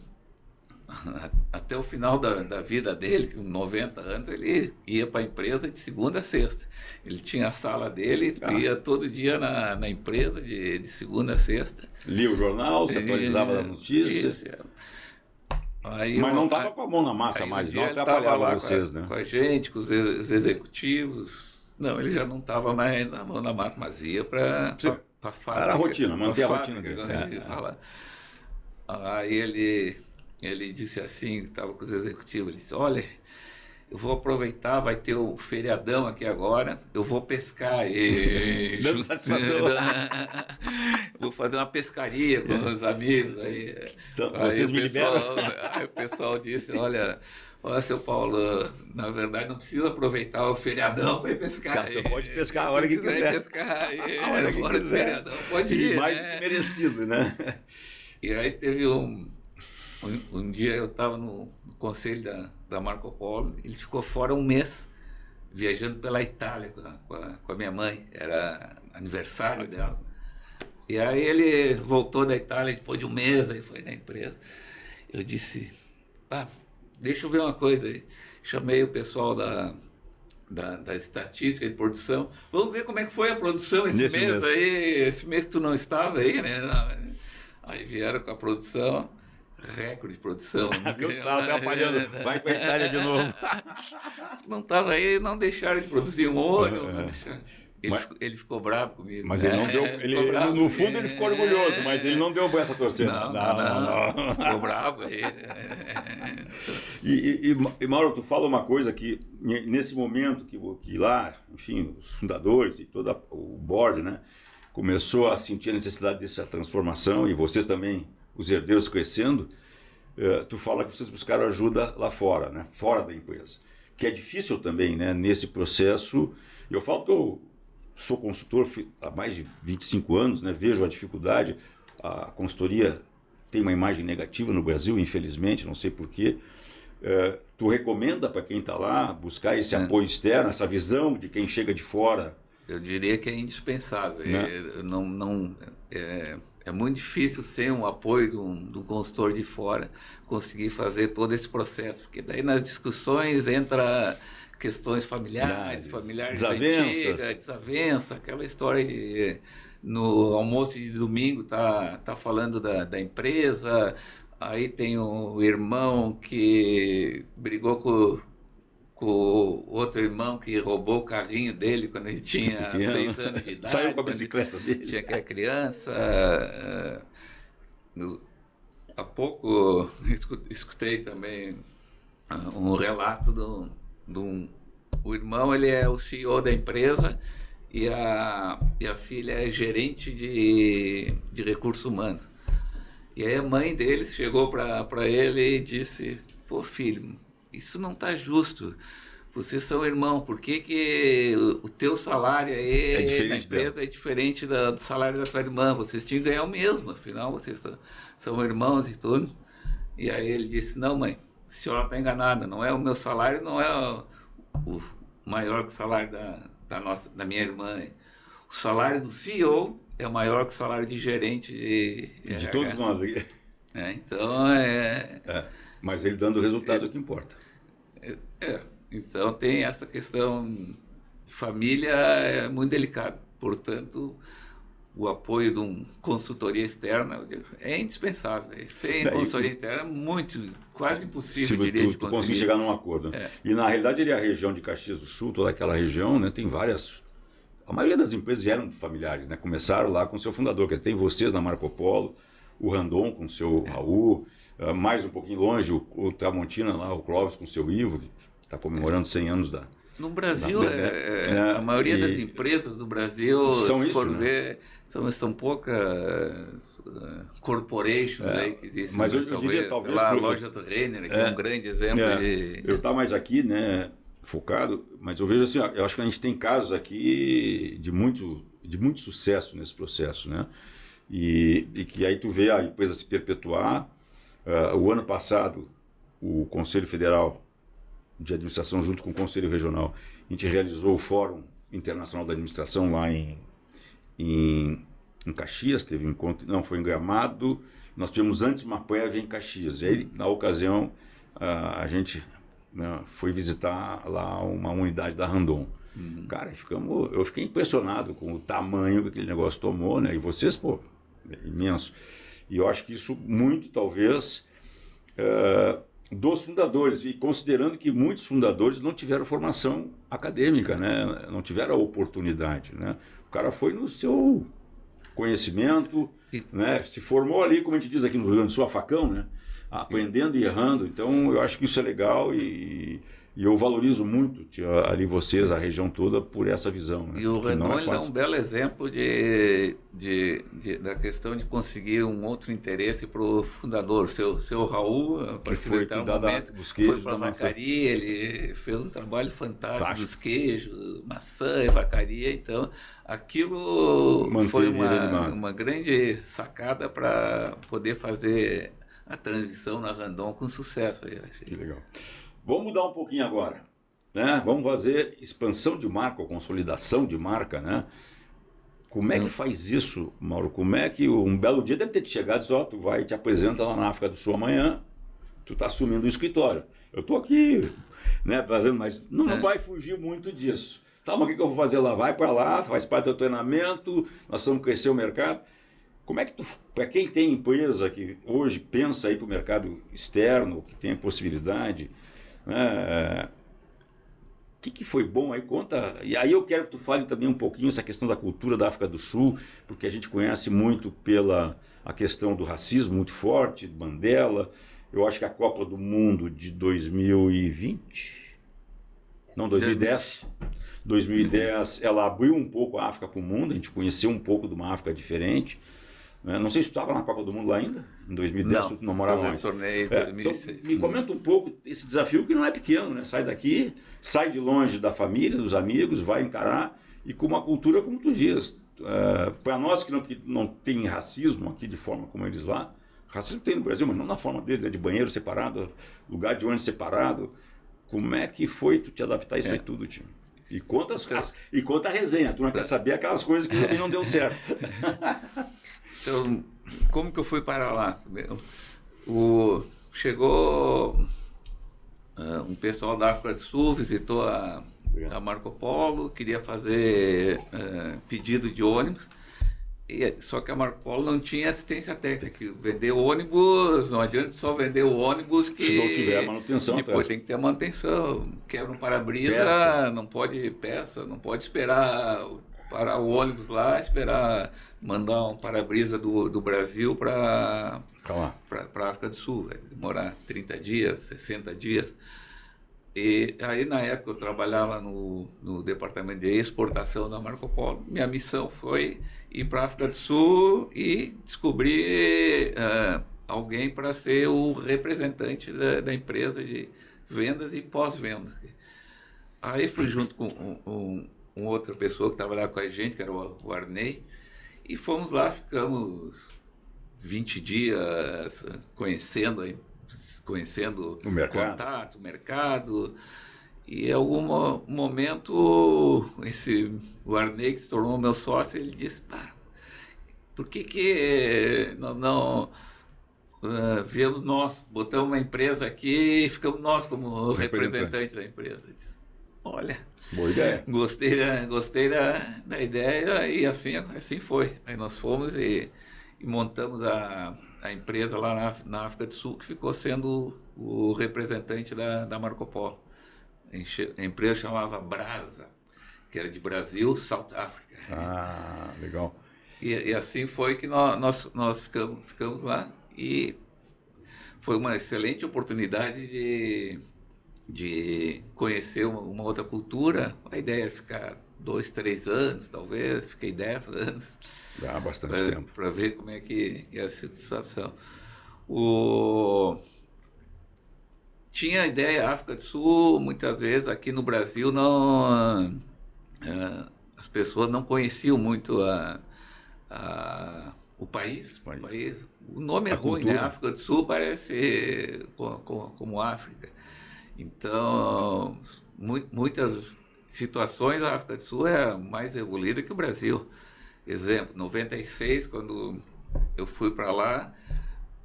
final da vida dele, com 90 anos, ele ia para a empresa de segunda a sexta. Ele tinha a sala dele, ia todo dia na empresa de segunda a sexta. Lia o jornal, se atualizava da notícia. Mas não estava com a mão na massa mais, não atrapalhava vocês, né? Com a gente, com os executivos. Não, ele já não estava mais na mão na massa, mas ia para a fábrica. Era a rotina, manter a rotina dele. Aí ele disse assim, estava com os executivos, ele disse, olha, eu vou aproveitar, vai ter o feriadão aqui agora, eu vou pescar. Dando satisfação. Vou fazer uma pescaria com os amigos. Então, vocês me liberam? Aí o pessoal disse, olha, seu Paulo, na verdade não precisa aproveitar o feriadão para ir pescar. Cara, você pode pescar a hora que quiser. Pescar, a hora que quiser. Feriadão, pode ir, mais do que merecido, né? E aí teve um dia eu estava no conselho da Marco Polo, ele ficou fora 1 mês, viajando pela Itália com a minha mãe, era aniversário dela. E aí ele voltou da Itália depois de 1 mês, aí foi na empresa. Eu disse, deixa eu ver uma coisa aí. Chamei o pessoal da estatística de produção, vamos ver como é que foi a produção esse mês aí, esse mês que tu não estava aí, né? Aí vieram com a produção, recorde de produção. Estava atrapalhando, vai para a Itália de novo. Não estava aí, não deixaram de produzir um olho, não deixaram. Ele ficou bravo comigo. Mas ele não deu. No fundo ele ficou orgulhoso, mas ele não deu essa torcida. Não. Ficou bravo. E Mauro, tu fala uma coisa que nesse momento que lá, enfim, os fundadores e todo o board, né, começou a sentir a necessidade dessa transformação e vocês também, os herdeiros crescendo, tu fala que vocês buscaram ajuda lá fora, né, fora da empresa, que é difícil também, né, nesse processo. Eu falo que eu sou consultor há mais de 25 anos, né, vejo a dificuldade, a consultoria tem uma imagem negativa no Brasil, infelizmente, não sei porquê. Tu recomenda para quem está lá buscar esse apoio externo, essa visão de quem chega de fora? Eu diria que é indispensável. É muito difícil sem um apoio de um consultor de fora conseguir fazer todo esse processo, porque daí nas discussões entra questões familiares desavença, aquela história de no almoço de domingo tá falando da empresa, aí tem o irmão que brigou com o outro irmão que roubou o carrinho dele quando ele tinha 6 anos de idade. Saiu com a bicicleta dele. Tinha que era criança. Há pouco escutei também um relato o irmão, ele é o CEO da empresa e a filha é gerente de recursos humanos. E aí a mãe deles chegou para ele e disse: pô, filho, isso não está justo. Vocês são irmãos, por que o teu salário É aí na diferente dela. empresa é diferente do salário da tua irmã? Vocês tinham que ganhar o mesmo, afinal vocês são irmãos e tudo. E aí ele disse: não, mãe, a senhora está enganada, não é o meu salário, não é o maior que o salário da minha irmã. O salário do CEO é maior que o salário de gerente de De RH. todos nós aqui. Então, Mas ele dando o resultado é o que importa. então tem essa questão, família é muito delicado, portanto, o apoio de uma consultoria externa é indispensável. Sem Daí, consultoria externa é quase impossível, diria, de tu conseguir conseguir. chegar num acordo. E na realidade ele é a região de Caxias do Sul, toda aquela região, né, tem várias. A maioria das empresas vieram de familiares, né? Começaram lá com o seu fundador, que tem vocês na Marco Polo, o Randon com o seu Raul, mais um pouquinho longe o Tramontina lá, o Clóvis com o seu Ivo, que está comemorando 100 anos da. No Brasil, da a maioria das empresas do Brasil, são se isso, for né? ver, são poucas corporations aí que existem. Mas eu talvez, diria, talvez, sei lá, a loja Renner, que é um grande exemplo de... Eu estou mais aqui, né, focado, mas eu vejo assim, ó, eu acho que a gente tem casos aqui de muito sucesso nesse processo, né? E que aí tu vê a empresa se perpetuar. O ano passado, o Conselho Federal de Administração, junto com o Conselho Regional, a gente realizou o Fórum Internacional da Administração lá em Caxias, teve um encontro, não, foi em Gramado. Nós tivemos antes uma prévia em Caxias, e aí, na ocasião, a gente, né, foi visitar lá uma unidade da Randon. Cara, eu fiquei impressionado com o tamanho que aquele negócio tomou, né? E vocês, pô, é imenso. E eu acho que isso muito, talvez, dos fundadores, e considerando que muitos fundadores não tiveram formação acadêmica, né? Não tiveram a oportunidade, né? O cara foi no seu conhecimento, né? Se formou ali, como a gente diz aqui no Rio Grande do Sul, a facão, né? Aprendendo e errando. Então, eu acho que isso é legal e eu valorizo muito ali vocês, a região toda, por essa visão. Né? E o Randon é dá um belo exemplo da questão de conseguir um outro interesse para o fundador. Seu Raul, a partir foi de um cuidar momento, dos queijos, foi para a vacaria, ele fez um trabalho fantástico dos queijos, maçã e vacaria. Então, aquilo foi uma grande sacada para poder fazer a transição na Randon com sucesso. Eu achei. Que legal. Vamos mudar um pouquinho agora, né? Vamos fazer expansão de marca ou consolidação de marca, né? Como é que faz isso, Mauro? Como é que um belo dia deve ter te chegado e disse, ó, tu vai te apresenta lá na África do Sul amanhã, tu tá assumindo o escritório. Eu tô aqui, né, fazendo, mas não vai fugir muito disso. Tá, mas o que eu vou fazer lá? Vai para lá, faz parte do teu treinamento, nós vamos crescer o mercado. Como é que tu, para quem tem empresa que hoje pensa aí para o mercado externo, que tem a possibilidade, o que foi bom aí? Conta. E aí eu quero que tu fale também um pouquinho essa questão da cultura da África do Sul, porque a gente conhece muito pela a questão do racismo muito forte, Mandela. Eu acho que a Copa do Mundo de 2020, não, 2010, ela abriu um pouco a África para o mundo, a gente conheceu um pouco de uma África diferente. Não sei se tu estava na Copa do Mundo lá ainda, em 2010, tu não morava mais. Eu tornei em 2006. Então, me comenta um pouco esse desafio que não é pequeno, né? Sai daqui, sai de longe da família, dos amigos, vai encarar, e com uma cultura, como tu diz, para nós que não tem racismo aqui de forma como eles lá, racismo tem no Brasil, mas não na forma deles, né? De banheiro separado, lugar de ônibus separado. Como é que foi tu te adaptar a isso aí tudo, tio? E conta a resenha, tu não quer saber aquelas coisas que também não deu certo. Então, como que eu fui para lá? Chegou um pessoal da África do Sul, visitou a Marco Polo, queria fazer pedido de ônibus, só que a Marco Polo não tinha assistência técnica. Vender ônibus, não adianta só vender o ônibus que... Se não tiver manutenção. Depois tem que ter manutenção. Quebra um para-brisa, não pode esperar... parar o ônibus lá, esperar mandar um para-brisa do Brasil para a África do Sul. Vai demorar 30 dias, 60 dias. E aí, na época, eu trabalhava no departamento de exportação da Marco Polo. Minha missão foi ir para a África do Sul e descobrir alguém para ser o representante da empresa de vendas e pós-venda. Aí fui junto com outra pessoa que trabalhava com a gente, que era o Arnei, e fomos lá, ficamos 20 dias conhecendo o mercado. contato, o mercado. E em algum momento, o Arnei, que se tornou meu sócio, ele disse, pá, por que nós não viemos nós, botamos uma empresa aqui e ficamos nós como representante da empresa? Eu disse, olha, boa ideia. Gostei da ideia e assim foi. Aí nós fomos e montamos a empresa lá na África do Sul, que ficou sendo o representante da Marco Polo. A empresa chamava Brasa, que era de Brasil, South Africa. Ah, legal. E assim foi que nós ficamos lá, e foi uma excelente oportunidade de conhecer uma outra cultura. A ideia era ficar 2, 3 anos, talvez, fiquei 10 anos. Dá bastante tempo. Para ver como é que é a situação. Tinha a ideia, África do Sul, muitas vezes aqui no Brasil não, as pessoas não conheciam muito o país. O nome é ruim, né? África do Sul parece como África. Então, muitas situações a África do Sul é mais evoluída que o Brasil. Exemplo, 96, quando eu fui para lá,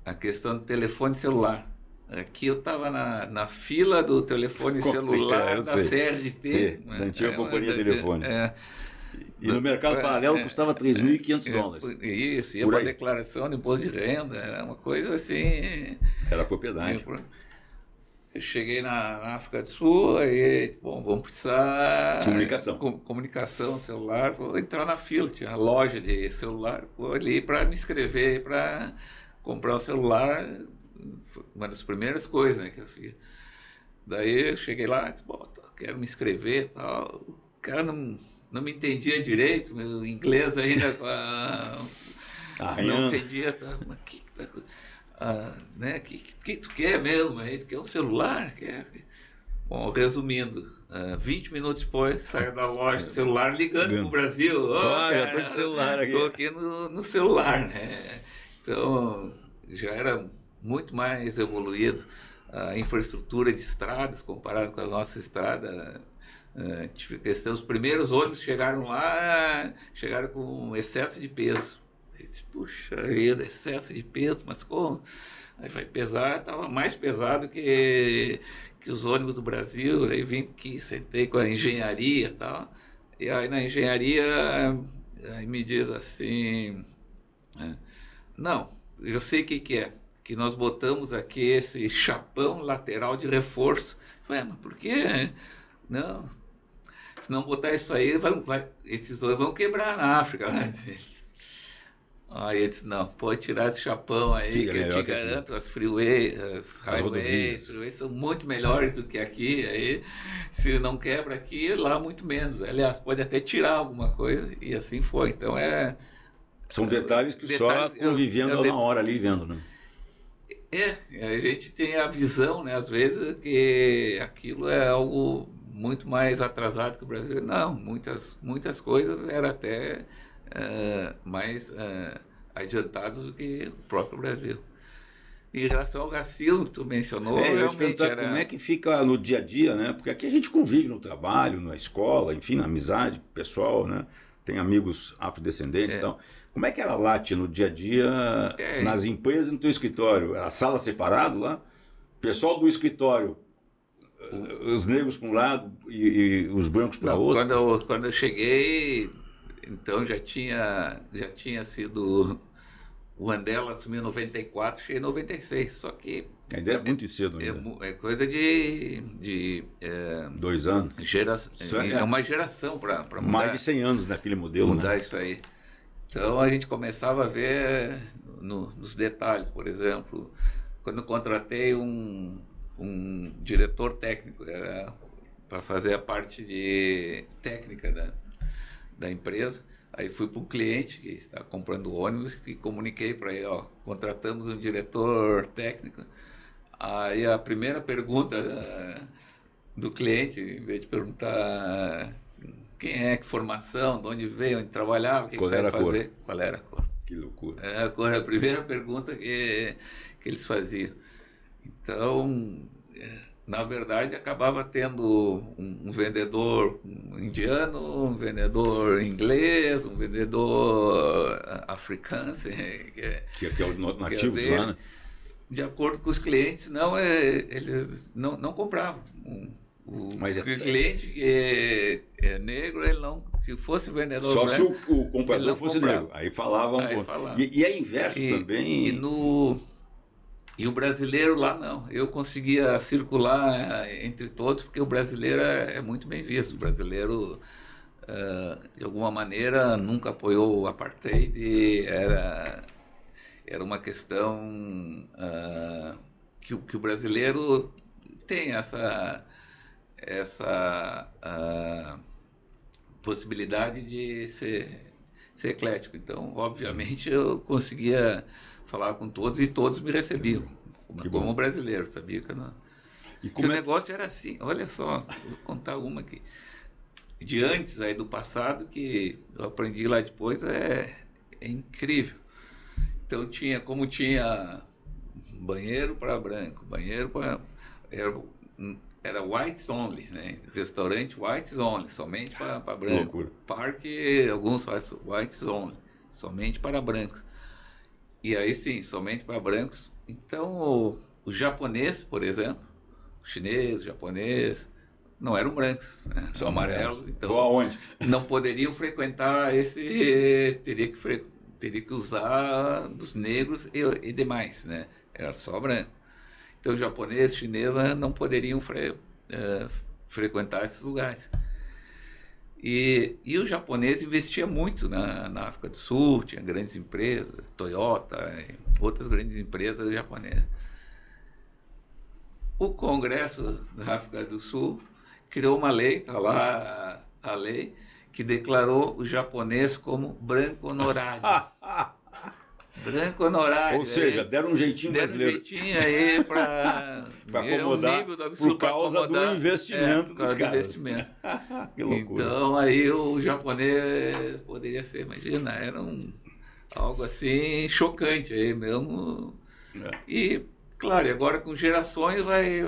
a questão do telefone celular. Aqui eu estava na fila do telefone celular da CRT. Da antiga companhia telefônica. E no mercado paralelo custava $3.500. Isso, ia para declaração de imposto de renda, era uma coisa assim... Era propriedade. Eu cheguei na África do Sul, aí, bom, vamos precisar... Comunicação celular, vou entrar na fila, tinha uma loja de celular, vou ali para me inscrever, para comprar um celular, uma das primeiras coisas, né, que eu fiz. Daí eu cheguei lá, disse, bom, quero me inscrever e tal. O cara não me entendia direito, meu inglês ainda não entendia, tá, mas que tu quer mesmo? Aí, tu quer um celular? Bom, resumindo, 20 minutos depois, saio da loja do celular ligando para o Brasil. Já estou de celular aqui. Estou aqui no celular, né? Então, já era muito mais evoluído. A infraestrutura de estradas, comparado com as nossas estradas, os primeiros ônibus chegaram lá, chegaram com excesso de peso. Eu disse, puxa vida, excesso de peso, mas como? Aí vai pesar, estava mais pesado que os ônibus do Brasil. Aí vim aqui, sentei com a engenharia e tal. E aí na engenharia, aí me diz assim, não, eu sei o que é, que nós botamos aqui esse chapão lateral de reforço. Ué, mas por quê? Não, se não botar isso aí, esses dois vão quebrar na África. Aí ele disse, não, pode tirar esse chapão aí, que eu te garanto, as freeways, as highways, são muito melhores do que aqui. Aí, se não quebra aqui, lá muito menos. Aliás, pode até tirar alguma coisa, e assim foi. Então são detalhes que só convivendo na hora ali vendo, né? A gente tem a visão, né, às vezes, que aquilo é algo muito mais atrasado que o Brasil. Não, muitas coisas eram até mais adiantados do que o próprio Brasil. Em relação ao racismo que tu mencionou, realmente era... Como é que fica no dia a dia, né? Porque aqui a gente convive no trabalho, na escola, enfim, na amizade pessoal, né? Tem amigos afrodescendentes e tal. Como é que ela late no dia a dia nas empresas e no teu escritório? A sala separado lá? Pessoal do escritório, os negros para um lado e os brancos para outro? Quando eu cheguei, então já tinha sido... O Andela assumiu em 94, cheguei em 96, só que... Ainda é muito cedo ainda. É coisa de 2 anos. É uma geração para mudar. Mais de 100 anos naquele modelo, mudar, né? Isso aí. Então a gente começava a ver nos detalhes, por exemplo, quando eu contratei um um diretor técnico, era para fazer a parte de técnica da empresa. Aí fui para um cliente que está comprando ônibus e comuniquei para ele, ó, contratamos um diretor técnico. Aí a primeira pergunta do cliente, em vez de perguntar quem é, que formação, de onde veio, onde trabalhava, o que sabe fazer, qual era a cor. Que loucura. A primeira pergunta que eles faziam. Então, na verdade, acabava tendo um vendedor indiano, um vendedor inglês, um vendedor africano, que é o nativo de lá, né? De acordo com os clientes, eles não compravam. Mas o cliente que é negro, ele não. Se fosse vendedor só branco, se o comprador fosse negro. Aí falavam. E é inverso também. E o brasileiro lá não. Eu conseguia circular entre todos, porque o brasileiro é muito bem visto. O brasileiro, de alguma maneira, nunca apoiou o apartheid. Era uma questão que o brasileiro tem essa possibilidade de ser eclético. Então, obviamente, eu conseguia falar com todos e todos me recebiam, como brasileiro, sabia que eu não... E o negócio era assim, olha só, vou contar uma aqui. De antes, aí do passado, que eu aprendi lá depois, é incrível. Então, tinha banheiro para branco, banheiro para... Era whites only, né? Restaurante whites only, somente para branco. Loucura. Parque, alguns fazem whites only, somente para brancos. E aí sim, somente para brancos. Então, o japonês, por exemplo, o chinês, o japonês, não eram brancos, né? São amarelos. Então, aonde? Não poderiam frequentar teria que usar dos negros e demais, né? Era só branco. Então, o japonês, chinês não poderiam frequentar esses lugares. E o japonês investia muito na África do Sul, tinha grandes empresas, Toyota, outras grandes empresas japonesas. O Congresso da África do Sul criou uma lei, está lá a lei, que declarou o japonês como branco honorário. Branco honorário. Ou seja, deram um jeitinho brasileiro. Deram um jeitinho aí para acomodar, por causa do investimento dos caras. Que loucura. Então, aí o japonês poderia ser, imagina, era algo assim chocante aí mesmo. E, claro, agora com gerações vai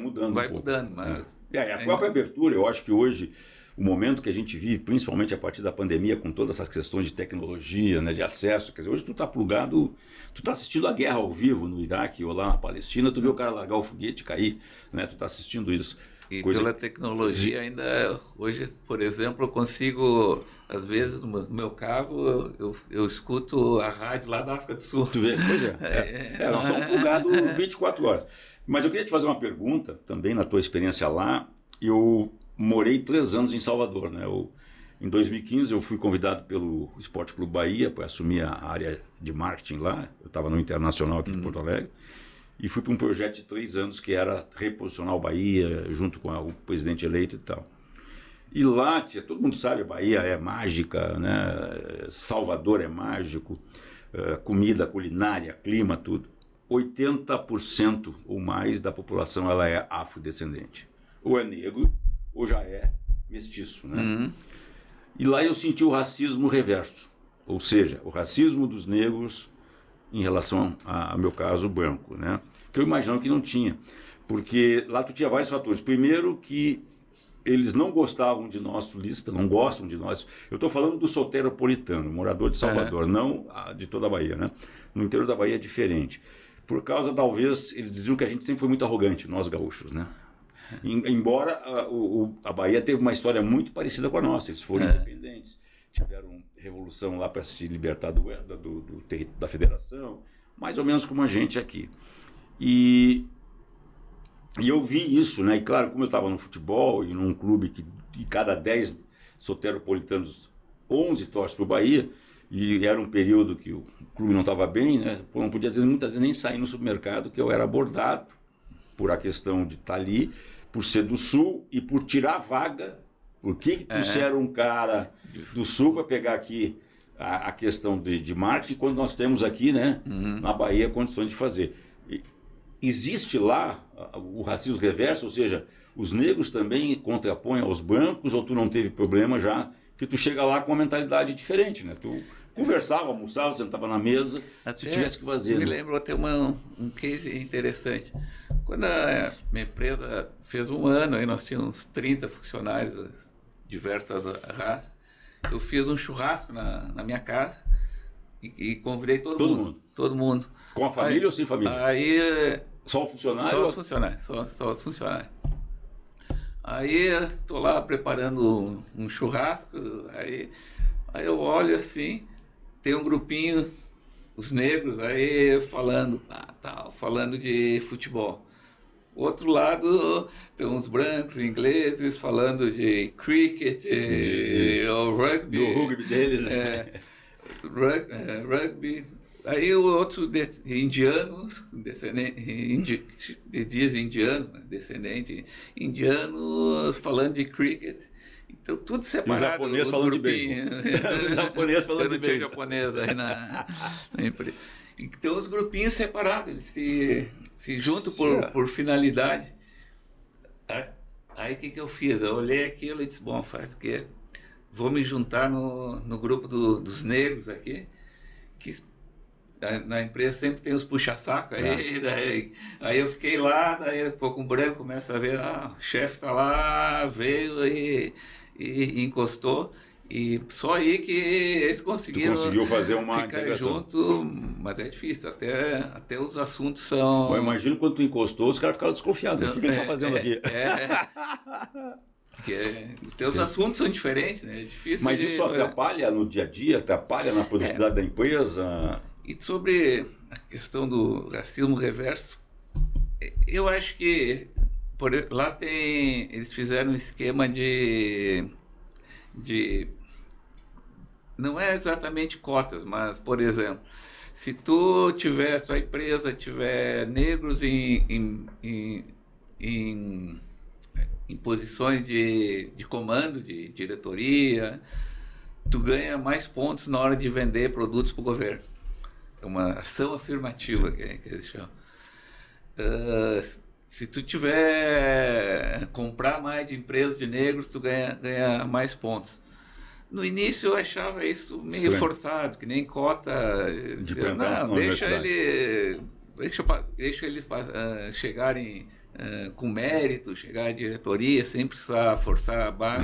mudando. Vai mudando, mas... a própria abertura, eu acho que hoje... O momento que a gente vive, principalmente a partir da pandemia, com todas essas questões de tecnologia, né, de acesso, quer dizer, hoje tu tá plugado, tu tá assistindo a guerra ao vivo no Iraque ou lá na Palestina, tu vê o cara largar o foguete e cair, né, tu tá assistindo isso. E pela tecnologia ainda, hoje, por exemplo, eu consigo, às vezes, no meu carro, eu escuto a rádio lá da África do Sul. Tu vê? Pois é. Nós estamos plugados 24 horas. Mas eu queria te fazer uma pergunta, também na tua experiência lá, eu morei 3 anos em Salvador, né? Em 2015 eu fui convidado pelo Esporte Clube Bahia para assumir a área de marketing lá. Eu estava no Internacional aqui de Porto Alegre e fui para um projeto de 3 anos que era reposicionar o Bahia junto com o presidente eleito e tal. E lá, todo mundo sabe, a Bahia é mágica, né? Salvador é mágico, comida, culinária, clima, tudo. 80% ou mais da população ela é afrodescendente. Ou é negro, ou já é mestiço, né? E lá eu senti o racismo reverso, ou seja, o racismo dos negros em relação ao meu caso branco, né? Que eu imagino que não tinha, porque lá tu tinha vários fatores. Primeiro que eles não gostavam de nós sulistas, não gostam de nós. Eu estou falando do soteropolitano, morador de Salvador, não de toda a Bahia, né? No interior da Bahia é diferente. Por causa, talvez, eles diziam que a gente sempre foi muito arrogante, nós gaúchos, né? Embora a Bahia teve uma história muito parecida com a nossa, eles foram independentes, tiveram revolução lá para se libertar da federação, mais ou menos como a gente aqui. E eu vi isso, né? E claro, como eu estava no futebol e num clube que de cada 10 soteropolitanos, 11 torcem para o Bahia, e era um período que o clube não estava bem, né? Não podia muitas vezes nem sair no supermercado, que eu era abordado por a questão de estar ali, por ser do Sul e por tirar a vaga. Por que trouxeram um cara do Sul para pegar aqui a questão de marketing, quando nós temos aqui, né, na Bahia, condições de fazer? Existe lá o racismo reverso, ou seja, os negros também contrapõem aos brancos, ou tu não teve problema já, que tu chega lá com uma mentalidade diferente, né? Tu conversava, almoçava, sentava na mesa, se tivesse que fazer. Me lembro até um case interessante. Quando a minha empresa fez 1 ano, aí nós tínhamos uns 30 funcionários, diversas raças, eu fiz um churrasco na minha casa e convidei todo mundo. Todo mundo. Com a família ou sem família? Aí, só o funcionário? Só os funcionários, só os funcionários. Aí estou lá preparando um churrasco, aí eu olho assim, tem um grupinho, os negros, aí falando de futebol. Outro lado, tem uns brancos, ingleses, falando de cricket, ou rugby. Do rugby deles. Rugby. Aí o outro indianos, dias indianos, descendente indianos falando de cricket. Então tudo separado. E o japonês falando de beisebol. O japonês falando de beisebol. Japonês aí na empresa. Então os grupinhos separados, eles se juntam por finalidade. Aí o que eu fiz? Eu olhei aquilo e disse, bom, porque vou me juntar no grupo dos negros aqui, que na empresa sempre tem os puxa-saco, aí eu fiquei lá, daí pouco um branco começa a ver, o chefe tá lá, veio e encostou, e só aí que eles conseguiram. Tu conseguiu fazer uma ficar integração junto, mas é difícil, até os assuntos são... Eu imagino quando tu encostou, os caras ficaram desconfiados, o que eles estão fazendo aqui? Porque os teus assuntos são diferentes, né? É difícil. Mas isso atrapalha no dia a dia, atrapalha na produtividade da empresa? E sobre a questão do racismo reverso, eu acho que lá eles fizeram um esquema de não é exatamente cotas, mas, por exemplo, se tua empresa tiver negros em posições de comando, de diretoria, tu ganha mais pontos na hora de vender produtos para o governo. É uma ação afirmativa que eles chamam. Se tu comprar mais de empresas de negros, tu ganha mais pontos. No início eu achava isso meio forçado, que nem cota. Deixa eles chegarem com mérito, chegar à diretoria, sem precisar forçar a barra.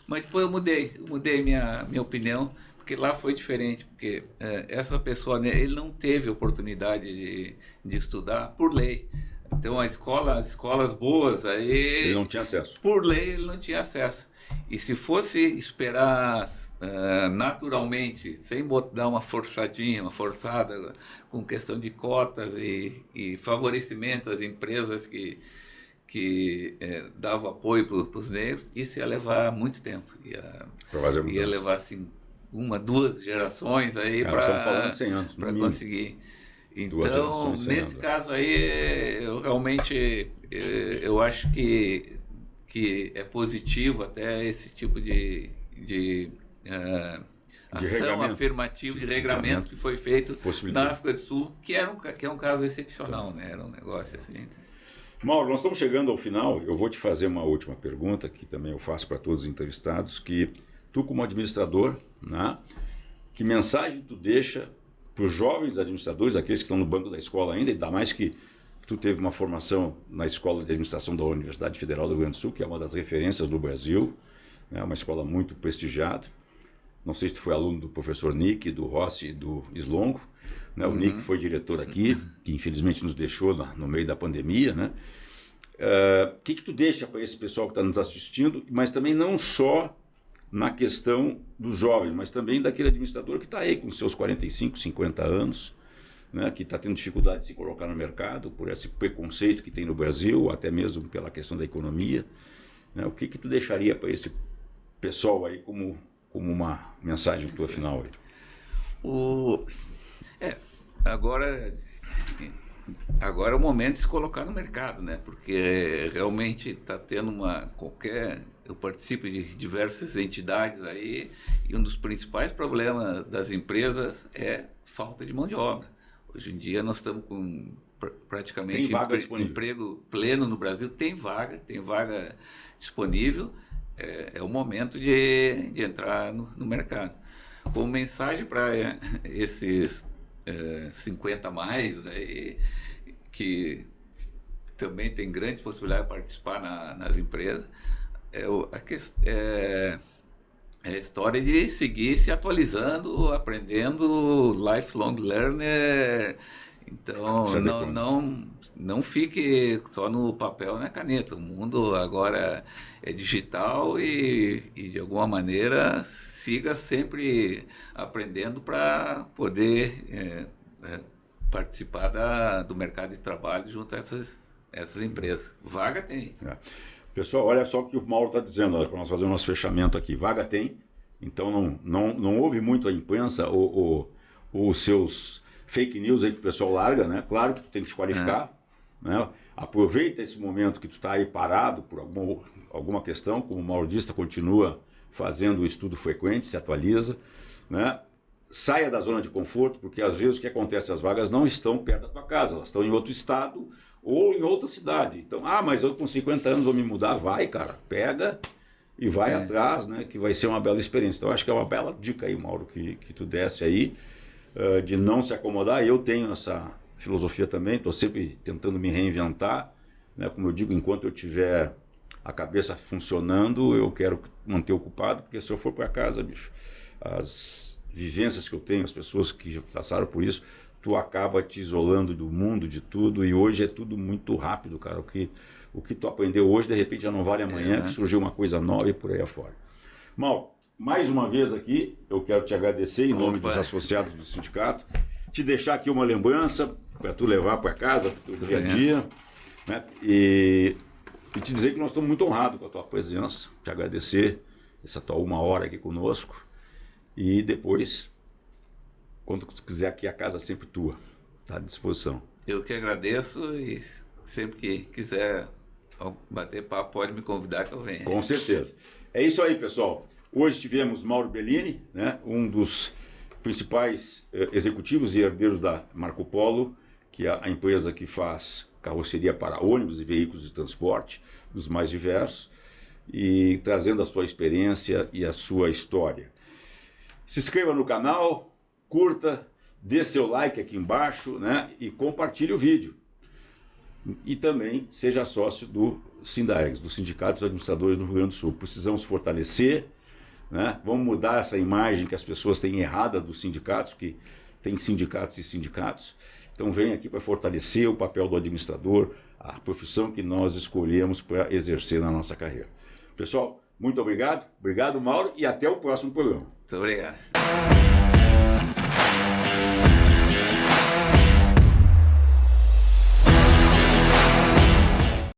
Mas depois eu mudei minha opinião, porque lá foi diferente, porque essa pessoa, ele não teve oportunidade de estudar por lei. Então as escolas boas, aí... Ele não tinha acesso. Por lei ele não tinha acesso. E se fosse esperar naturalmente, sem dar uma forçada, com questão de cotas e favorecimento às empresas que davam apoio para os negros, isso ia levar muito tempo. Ia levar assim, 1, 2 gerações aí para conseguir. Então, nesse caso aí, eu realmente eu acho que é positivo até esse tipo de ação afirmativa, de regramento que foi feito na África do Sul, que é um caso excepcional, né? Era um negócio assim. Mauro, nós estamos chegando ao final. Eu vou te fazer uma última pergunta, que também eu faço para todos os entrevistados, que tu como administrador, né, que mensagem tu deixa para os jovens administradores, aqueles que estão no banco da escola ainda mais que tu teve uma formação na Escola de Administração da Universidade Federal do Rio Grande do Sul, que é uma das referências do Brasil, né, uma escola muito prestigiada. Não sei se tu foi aluno do professor Nick, do Rossi e do Slongo, né? O Nick foi diretor aqui, que infelizmente nos deixou no meio da pandemia, né? O que tu deixa para esse pessoal que está nos assistindo, mas também não só na questão dos jovens, mas também daquele administrador que está aí com seus 45, 50 anos, né, que está tendo dificuldade de se colocar no mercado por esse preconceito que tem no Brasil, até mesmo pela questão da economia, né? O que tu deixaria para esse pessoal aí como uma mensagem tua final aí? Agora, agora é o momento de se colocar no mercado, né? Porque realmente está tendo eu participo de diversas entidades aí, e um dos principais problemas das empresas é falta de mão de obra. Hoje em dia nós estamos com praticamente emprego pleno no Brasil, tem vaga disponível, é o momento de entrar no mercado. Como mensagem para esses 50 a mais aí, que também tem grandes possibilidades de participar nas empresas, é a história de seguir se atualizando, aprendendo, lifelong learner. Então, não fique só no papel e na caneta. O mundo agora é digital e de alguma maneira, siga sempre aprendendo para poder participar do mercado de trabalho junto a essas empresas. Vaga tem. Pessoal, olha só o que o Mauro está dizendo, para nós fazer o nosso fechamento aqui. Vaga tem, então não ouve muito a imprensa ou os seus fake news aí que o pessoal larga, né? Claro que tu tem que te qualificar, né? Aproveita esse momento que tu está aí parado por alguma questão, como o Mauro disse, continua fazendo o estudo frequente, se atualiza, né? Saia da zona de conforto, porque às vezes o que acontece, as vagas não estão perto da tua casa, elas estão em outro estado ou em outra cidade. Então, mas eu com 50 anos vou me mudar, vai, cara, pega e vai atrás, né? Que vai ser uma bela experiência. Então, acho que é uma bela dica aí, Mauro, que tu desse aí, de não se acomodar. Eu tenho essa filosofia também, estou sempre tentando me reinventar, né? Como eu digo, enquanto eu tiver a cabeça funcionando, eu quero manter ocupado, porque se eu for para casa, bicho, as vivências que eu tenho, as pessoas que já passaram por isso, tu acaba te isolando do mundo, de tudo, e hoje é tudo muito rápido, cara. O que tu aprendeu hoje, de repente já não vale amanhã, que surgiu uma coisa nova e por aí afora. Mal, mais uma vez aqui, eu quero te agradecer em nome dos associados do sindicato, te deixar aqui uma lembrança para tu levar para casa, para o dia a dia, né? E te dizer que nós estamos muito honrados com a tua presença, te agradecer essa tua 1 hora aqui conosco, e depois, quando tu quiser aqui, a casa é sempre tua, está à disposição. Eu que agradeço, e sempre que quiser bater papo, pode me convidar que eu venha. Com certeza. É isso aí, pessoal. Hoje tivemos Mauro Bellini, né, um dos principais executivos e herdeiros da Marco Polo, que é a empresa que faz carroceria para ônibus e veículos de transporte, dos mais diversos, e trazendo a sua experiência e a sua história. Se inscreva no canal, curta, dê seu like aqui embaixo, né, e compartilhe o vídeo. E também seja sócio do Sindaegs, do Sindicato dos Administradores do Rio Grande do Sul. Precisamos fortalecer, né? Vamos mudar essa imagem que as pessoas têm errada dos sindicatos, que tem sindicatos e sindicatos. Então vem aqui para fortalecer o papel do administrador, a profissão que nós escolhemos para exercer na nossa carreira. Pessoal, muito obrigado. Obrigado, Mauro, e até o próximo programa. Muito obrigado.